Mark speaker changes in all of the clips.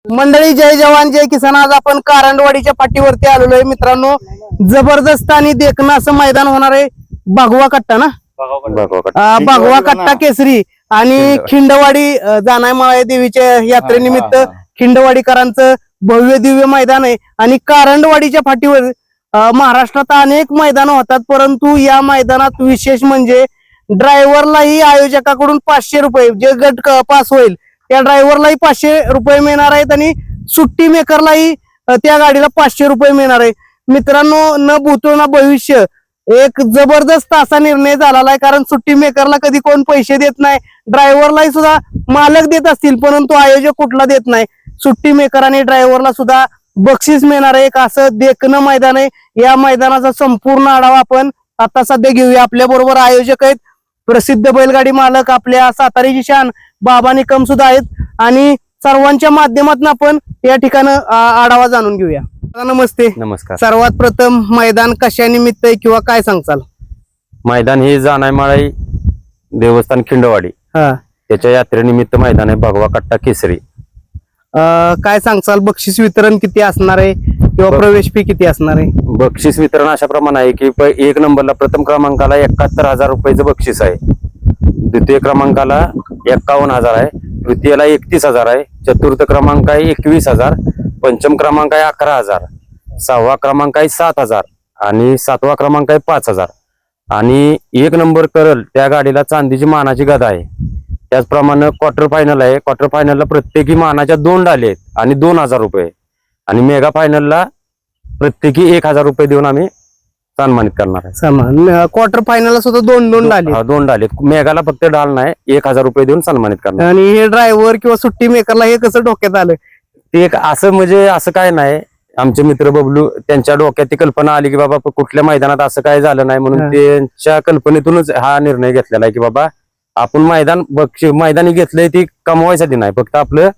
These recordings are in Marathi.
Speaker 1: मंडळी, जय जवान जय किसान. आज आपण कारंडवाडीच्या पाठीवरती आलेलो आहे मित्रांनो. जबरदस्त आणि देखणं असं मैदान होणार आहे. भगवा कट्टा ना, भगवा कट्टा केसरी आणि खिंडवाडी जानायमाळा देवीच्या यात्रेनिमित्त खिंडवाडीकरांचं भव्य दिव्य मैदान आहे. आणि कारंडवाडीच्या पाठीवर महाराष्ट्रात अनेक मैदान होतात, परंतु या मैदानात विशेष म्हणजे ड्रायव्हरलाही आयोजकाकडून 500 रुपये, जे गट पास होईल त्या ड्रायव्हरलाही 500 रुपये मिळणार आहेत आणि सुट्टी मेकरलाही त्या गाडीला 500 रुपये मिळणार आहे. मित्रांनो, न भूतो न भविष्य, एक जबरदस्त असा निर्णय झालेला आहे. कारण सुट्टी मेकरला कधी कोण पैसे देत नाही, ड्रायव्हरलाही सुद्धा मालक देत असतील, परंतु आयोजक कुठला देत नाही. सुट्टी मेकर आणि ड्रायव्हरला सुद्धा बक्षीस मिळणार आहे. एक असं देखणं मैदान आहे. या मैदानाचा संपूर्ण आढावा आपण आता सध्या घेऊया. आपल्या बरोबर आयोजक आहेत प्रसिद्ध बैलगाडी मालक, आपल्या सातारीची शान बाबा निकम सुद्धा आहेत. आणि सर्वांच्या माध्यमातून आपण या ठिकाणी आढावा जाणून घेऊया. नमस्ते.
Speaker 2: नमस्कार.
Speaker 1: सर्वात प्रथम मैदान कशा निमित्त आहे किंवा काय सांगचाल?
Speaker 2: मैदान हे जानायमाळी देवस्थान खिंडवाडी त्याच्या यात्रेनिमित्त मैदान आहे. भगवा कट्टा केसरी.
Speaker 1: काय सांगचाल? बक्षीस वितरण किती असणार आहे किंवा प्रवेश फी किती असणार आहे?
Speaker 2: बक्षीस वितरण अशा प्रमाणे आहे की एक नंबरला प्रथम क्रमांकाला 71,000 रुपयाचं बक्षीस आहे. द्वितीय क्रमांकाला 51,000 आहे. तृतीयला 31,000 आहे. चतुर्थ क्रमांक आहे 21,000. पंचम क्रमांक आहे 11,000. सहावा क्रमांक आहे 7,000 आणि सातवा क्रमांक आहे 5,000. आणि एक नंबर करल त्या गाडीला चांदीची मानाची गदा आहे. त्याचप्रमाणे क्वार्टर फायनल आहे. क्वार्टर फायनलला प्रत्येकी मानाच्या 2 डाली आहेत आणि 2,000 रुपये. आणि मेगा फायनलला प्रत्येकी 1,000 रुपये देऊन आम्ही सन्मानित करणार आहे.
Speaker 1: क्वार्टर फायनलला सुद्धा 2 डाली.
Speaker 2: 2 डाली. मेगाला फक्त डाल नाही, 1,000 रुपये देऊन सन्मानित करणार.
Speaker 1: आणि हे ड्रायव्हर किंवा सुट्टी मेकरला हे कसं डोक्यात आलं?
Speaker 2: ते एक असं म्हणजे असं काय नाही, आमचे मित्र बबलू त्यांच्या डोक्यात ती कल्पना आली की बाबा कुठल्या मैदानात असं काय झालं नाही, म्हणून त्यांच्या कल्पनेतूनच हा निर्णय घेतलेला आहे की बाबा आपण मैदानी घेतलंय ती कमवायसाठी नाही, फक्त आपलं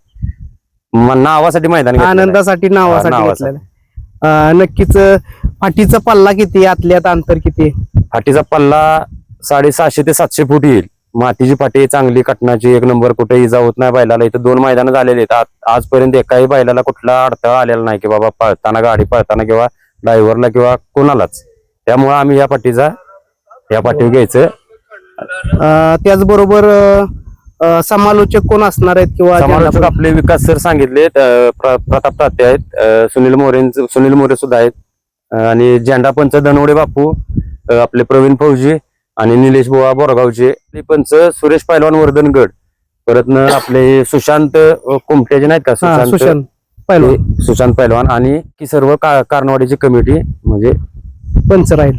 Speaker 2: नावासाठी मैदान,
Speaker 1: आनंदासाठी, नावासाठी घेतलेलं. नक्कीच. फाटीचा पल्ला किती, आतल्यात अंतर किती?
Speaker 2: फाटीचा पल्ला 650 ते 700 फूट येईल. मातीची फाटी चांगली, कटनाची, एक नंबर, कुठे इजा होत नाही बैलाला. इथं 2 मैदान झालेले आहेत. आजपर्यंत एकाही बैलाला कुठला अडथळा आलेला नाही की बाबा पळताना, गाडी पळताना किंवा ड्रायव्हरला किंवा कोणालाच. त्यामुळे आम्ही या पाठीवर घ्यायचं.
Speaker 1: त्याचबरोबर समालोचक कोण असणार आहेत किंवा
Speaker 2: समालोचक आपले विकास सर सांगितले, प्रताप तात्या आहेत, सुनील मोरे सुद्धा आहेत. आणि झेंडा पंच धनवडे बापू, आपले प्रवीण फौजी आणि निलेश बुवा बोरगावचे. पंच सुरेश पैलवान वर्धनगड. परत आपले सुशांत कुमट्याचे नाहीत का, सुशांत पैलवान. आणि की सर्व कारंडवाडीची कमिटी म्हणजे
Speaker 1: पंच राहील.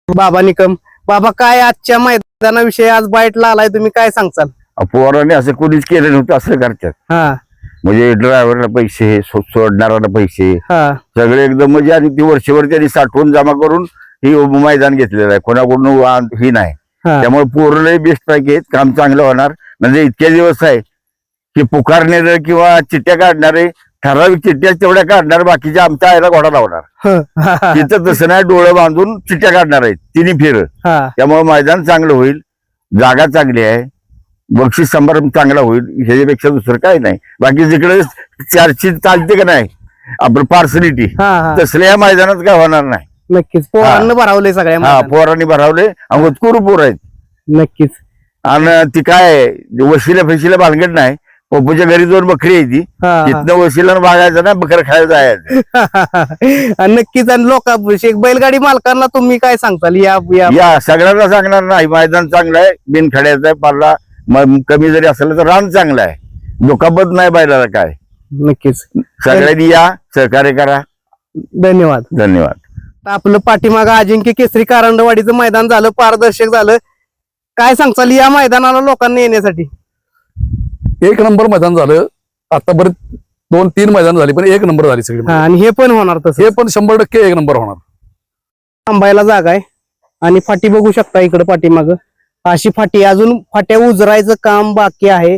Speaker 1: बाबा निकम, बाबा काय आजच्या मैदानाविषयी, आज बाईटला आलाय तुम्ही, काय सांगचाल?
Speaker 3: पोराने असं कोणीच केलं नव्हतं, असं करतात. म्हणजे ड्रायव्हरला पैसे, सोडणाऱ्याला पैसे, सगळे एकदम म्हणजे. आणि ती वर्षभर त्यांनी साठवून जमा करून ही मैदान घेतलेलं आहे, कोणाकडून ही नाही. त्यामुळे पोरलंही बेस्ट पैकी आहेत, काम चांगलं होणार. म्हणजे इतके दिवस आहे की पुकारणारे किंवा चिठ्ठ्या काढणारे, ठराविक चिठ्ठ्या तेवढ्या काढणार, बाकीच्या आमच्या आईला घोडा लावणार. तिथं तसं नाही, डोळं बांधून चिठ्ठ्या काढणार आहेत 3 फेर. त्यामुळे मैदान चांगलं होईल, जागा चांगली आहे, बक्षीस समारंभ चांगला होईल, ह्याच्यापेक्षा दुसरं काही नाही. बाकी जिकडे चर्चित चालते का नाही आपण पार्सलिटी, तसल्या मैदानात काय होणार नाही.
Speaker 1: नक्कीच. पोरांनी भरावले सगळ्या,
Speaker 3: पोरांनी भरावले, अंगोतकुरू पोर आहेत.
Speaker 1: नक्कीच.
Speaker 3: आणि ती काय वशिला भानगड नाही. पप्पूच्या घरी 2 बकरी आहे, ती तिथनं वशिला बागायचं ना, बकर खायला जायचं.
Speaker 1: नक्कीच. आणि लोक बैलगाडी मालकांना तुम्ही काय सांगताल?
Speaker 3: या सगळ्यांना सांगणार नाही, मैदान चांगलं आहे, बिनखड्याचं आहे, पाल्ला कमी जरी असलं तर रान चांगलं आहे, दुखापत नाही बैलाला काय.
Speaker 1: नक्कीच.
Speaker 3: सगळ्यांनी या, सहकार्य करा.
Speaker 1: धन्यवाद.
Speaker 3: धन्यवाद.
Speaker 1: आपलं पाठीमागं अजिंक्य केसरी कारंडवाडीचं मैदान झालं, पारदर्शक झालं. काय सांगचाल या मैदानाला लोकांना येण्यासाठी?
Speaker 4: एक नंबर मैदान झालं. आतापर्यंत 2-3 मैदान झाली, पण एक नंबर झाली सगळी.
Speaker 1: आणि हे पण होणार तसं,
Speaker 4: हे पण 100% एक नंबर होणार.
Speaker 1: थांबायला जागा आहे. आणि फाटी बघू शकता इकडे पाठीमागं अशी फाटी, अजून फाट्या उजरायचं काम बाकी आहे.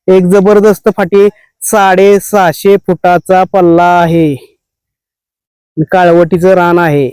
Speaker 1: एक जबरदस्त फाटी, 650 फुटाचा पल्ला आहे, काळवटीचं रान आहे.